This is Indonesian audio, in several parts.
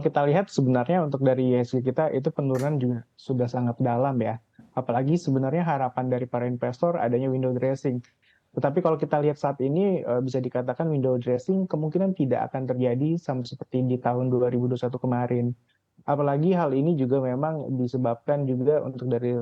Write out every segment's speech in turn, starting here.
kita lihat sebenarnya untuk dari IHSG kita itu penurunan juga sudah sangat dalam ya. Apalagi sebenarnya harapan dari para investor adanya window dressing. Tetapi kalau kita lihat saat ini bisa dikatakan window dressing kemungkinan tidak akan terjadi sama seperti di tahun 2021 kemarin. Apalagi hal ini juga memang disebabkan juga untuk dari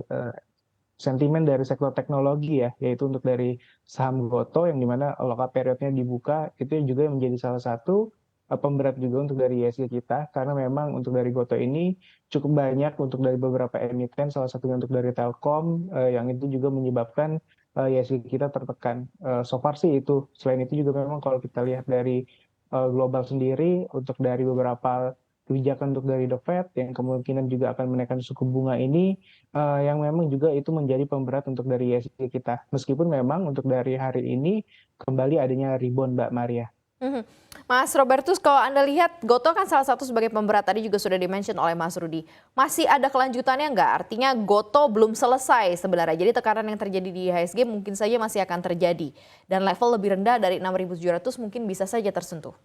sentimen dari sektor teknologi ya, yaitu untuk dari saham Goto yang dimana lock-up periodnya dibuka, itu juga menjadi salah satu pemberat juga untuk dari ISG kita, karena memang untuk dari Goto ini cukup banyak untuk dari beberapa emiten, salah satunya untuk dari Telkom, yang itu juga menyebabkan ISG kita tertekan. So far sih itu, selain itu juga memang kalau kita lihat dari global sendiri, untuk dari beberapa kebijakan untuk dari The Fed yang kemungkinan juga akan menaikkan suku bunga ini yang memang juga itu menjadi pemberat untuk dari ISG kita. Meskipun memang untuk dari hari ini kembali adanya rebound Mbak Maria. Mhm. Mas Robertus, kalau Anda lihat Goto kan salah satu sebagai pemberat, tadi juga sudah dimention oleh Mas Rudi. Masih ada kelanjutannya nggak? Artinya Goto belum selesai sebenarnya. Jadi tekanan yang terjadi di IHSG mungkin saja masih akan terjadi. Dan level lebih rendah dari 6.700 mungkin bisa saja tersentuh.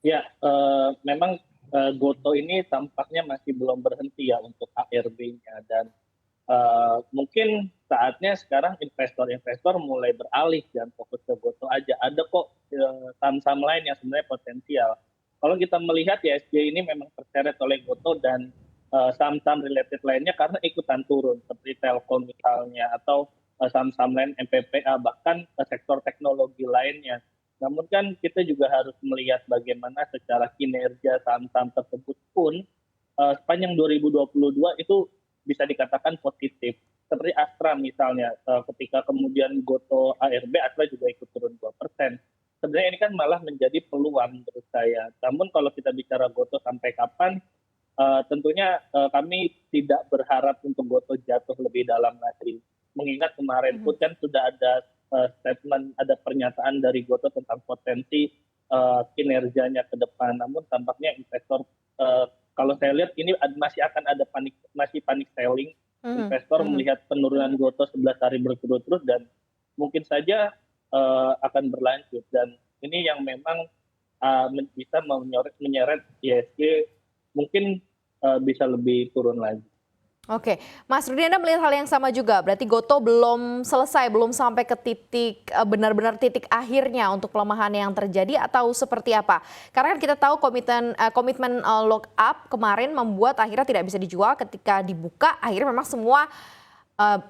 Ya, memang Goto ini tampaknya masih belum berhenti ya untuk ARB-nya dan mungkin saatnya sekarang investor-investor mulai beralih dan fokus ke Goto aja. Ada kok saham-saham lain yang sebenarnya potensial. Kalau kita melihat ya SJ ini memang terseret oleh Goto dan saham-saham related lainnya karena ikutan turun seperti Telkom misalnya atau saham-saham lain MPPA bahkan sektor teknologi lainnya. Namun kan kita juga harus melihat bagaimana secara kinerja saham-saham tersebut pun sepanjang 2022 itu bisa dikatakan positif. Seperti Astra misalnya, ketika kemudian Goto ARB, Astra juga ikut turun 2%. Sebenarnya ini kan malah menjadi peluang menurut saya. Namun kalau kita bicara Goto sampai kapan, tentunya kami tidak berharap untuk Goto jatuh lebih dalam lagi. Mengingat kemarin pun kan sudah ada statement, ada pernyataan dari Goto tentang potensi kinerjanya ke depan. Namun tampaknya investor, kalau saya lihat ini masih akan ada panik selling. Investor melihat penurunan Goto 11 hari berturut-turut dan mungkin saja akan berlanjut. Dan ini yang memang bisa menyeret IHSG mungkin bisa lebih turun lagi. Oke, Mas Rudi, Anda melihat hal yang sama juga. Berarti Goto belum selesai, belum sampai ke titik benar-benar titik akhirnya untuk pelemahan yang terjadi atau seperti apa? Karena kan kita tahu komitmen lock up kemarin membuat akhirnya tidak bisa dijual. Ketika dibuka, akhirnya memang semua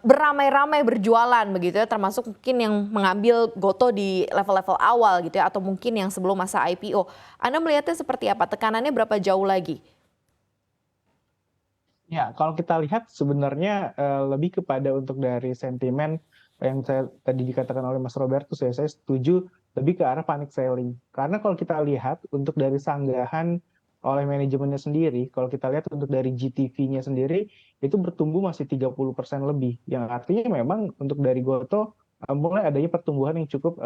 beramai-ramai berjualan begitu ya, termasuk mungkin yang mengambil Goto di level-level awal gitu ya, atau mungkin yang sebelum masa IPO. Anda melihatnya seperti apa? Tekanannya berapa jauh lagi? Ya, kalau kita lihat sebenarnya lebih kepada untuk dari sentimen yang saya tadi dikatakan oleh Mas Robertus ya, saya setuju lebih ke arah panic selling. Karena kalau kita lihat untuk dari sanggahan oleh manajemennya sendiri, kalau kita lihat untuk dari GTV-nya sendiri itu bertumbuh masih 30% lebih. Yang artinya memang untuk dari Goto mulai adanya pertumbuhan yang cukup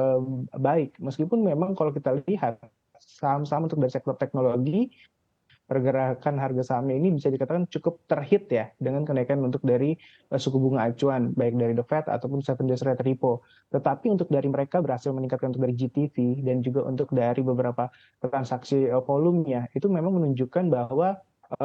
baik. Meskipun memang kalau kita lihat saham-saham untuk dari sektor teknologi pergerakan harga sahamnya ini bisa dikatakan cukup terhit ya dengan kenaikan untuk dari suku bunga acuan baik dari The Fed ataupun 7 days rate repo. Tetapi untuk dari mereka berhasil meningkatkan untuk dari GTV dan juga untuk dari beberapa transaksi volumenya itu memang menunjukkan bahwa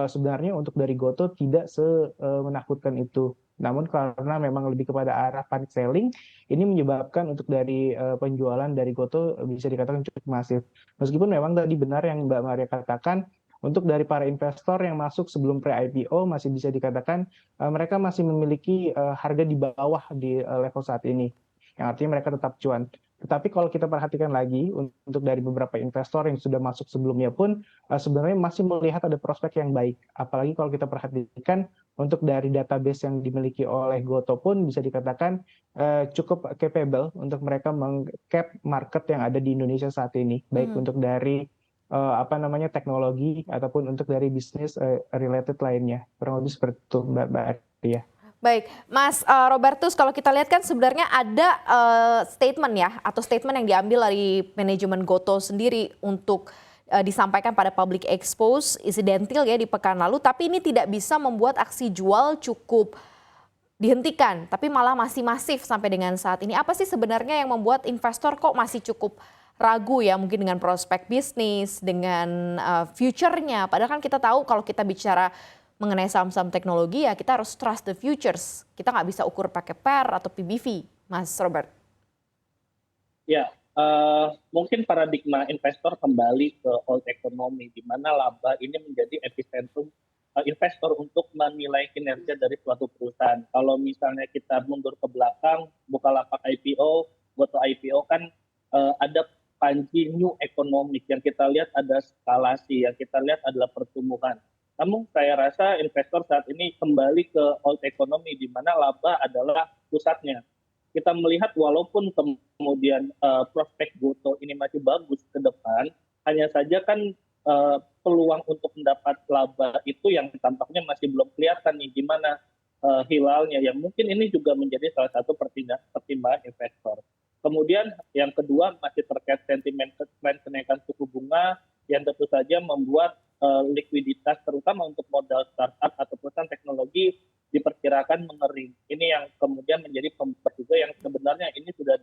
sebenarnya untuk dari Goto tidak semenakutkan itu. Namun karena memang lebih kepada arah panic selling, ini menyebabkan untuk dari penjualan dari Goto bisa dikatakan cukup masif. Meskipun memang tadi benar yang Mbak Maria katakan, untuk dari para investor yang masuk sebelum pre-IPO masih bisa dikatakan mereka masih memiliki harga di bawah di level saat ini. Yang artinya mereka tetap cuan. Tetapi kalau kita perhatikan lagi untuk dari beberapa investor yang sudah masuk sebelumnya pun sebenarnya masih melihat ada prospek yang baik. Apalagi kalau kita perhatikan untuk dari database yang dimiliki oleh Goto pun bisa dikatakan cukup capable untuk mereka meng-cap market yang ada di Indonesia saat ini. Baik untuk dari teknologi ataupun untuk dari bisnis related lainnya. Kurang lebih seperti itu Mbak Arya. Baik, Mas Robertus, kalau kita lihat kan sebenarnya ada statement ya, atau statement yang diambil dari manajemen Goto sendiri untuk disampaikan pada public expose insidental ya di pekan lalu, tapi ini tidak bisa membuat aksi jual cukup dihentikan, tapi malah masih masif sampai dengan saat ini. Apa sih sebenarnya yang membuat investor kok masih cukup ragu ya mungkin dengan prospek bisnis, dengan future-nya. Padahal kan kita tahu kalau kita bicara mengenai saham-saham teknologi ya kita harus trust the futures. Kita nggak bisa ukur pakai PER atau PBV, Mas Robert. Ya, mungkin paradigma investor kembali ke old economy, di mana laba ini menjadi epicentrum investor untuk menilai kinerja dari suatu perusahaan. Kalau misalnya kita mundur ke belakang, Bukalapak IPO, Goto IPO kan ada panji new economic, yang kita lihat ada skalasi, yang kita lihat adalah pertumbuhan. Namun saya rasa investor saat ini kembali ke old economy, di mana laba adalah pusatnya. Kita melihat walaupun kemudian prospek Goto ini masih bagus ke depan, hanya saja kan peluang untuk mendapat laba itu yang tampaknya masih belum kelihatan nih gimana hilalnya, yang mungkin ini juga menjadi salah satu pertimbangan investor. Kemudian yang kedua masih terkait sentimen tren kenaikan suku bunga yang tentu saja membuat likuiditas terutama untuk modal startup atau perusahaan teknologi diperkirakan mengering. Ini yang kemudian menjadi pembuat juga yang sebenarnya ini sudah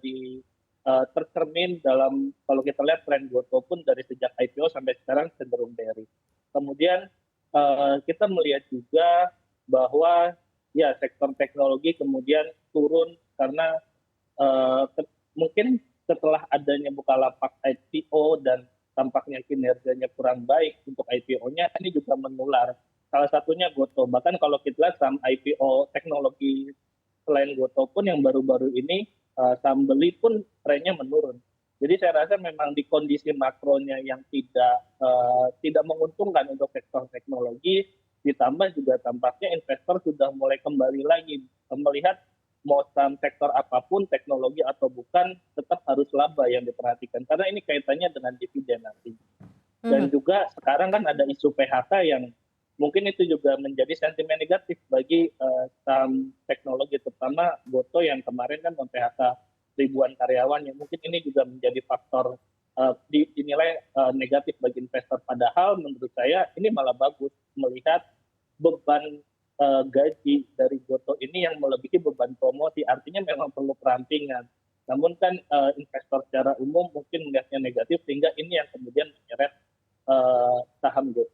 tercermin dalam, kalau kita lihat tren Goto pun dari sejak IPO sampai sekarang cenderung bearish. Kemudian kita melihat juga bahwa ya sektor teknologi kemudian turun karena mungkin setelah adanya Bukalapak IPO dan tampaknya kinerjanya kurang baik untuk IPO-nya, ini juga menular. Salah satunya Goto. Bahkan kalau kita lihat saham IPO teknologi selain Goto pun yang baru-baru ini saham beli pun trennya menurun. Jadi saya rasa memang di kondisi makronya yang tidak menguntungkan untuk sektor teknologi, ditambah juga tampaknya investor sudah mulai kembali lagi melihat mau saham sektor apapun, teknologi atau bukan, tetap harus laba yang diperhatikan. Karena ini kaitannya dengan dividen nanti. Dan juga sekarang kan ada isu PHK yang mungkin itu juga menjadi sentimen negatif bagi saham teknologi, terutama Goto yang kemarin kan mem-PHK ribuan karyawan, yang mungkin ini juga menjadi faktor dinilai negatif bagi investor. Padahal menurut saya ini malah bagus melihat beban gaji dari Goto ini yang melebihi beban promosi, artinya memang perlu perampingan. Namun kan investor secara umum mungkin melihatnya negatif, sehingga ini yang kemudian menyeret saham Goto.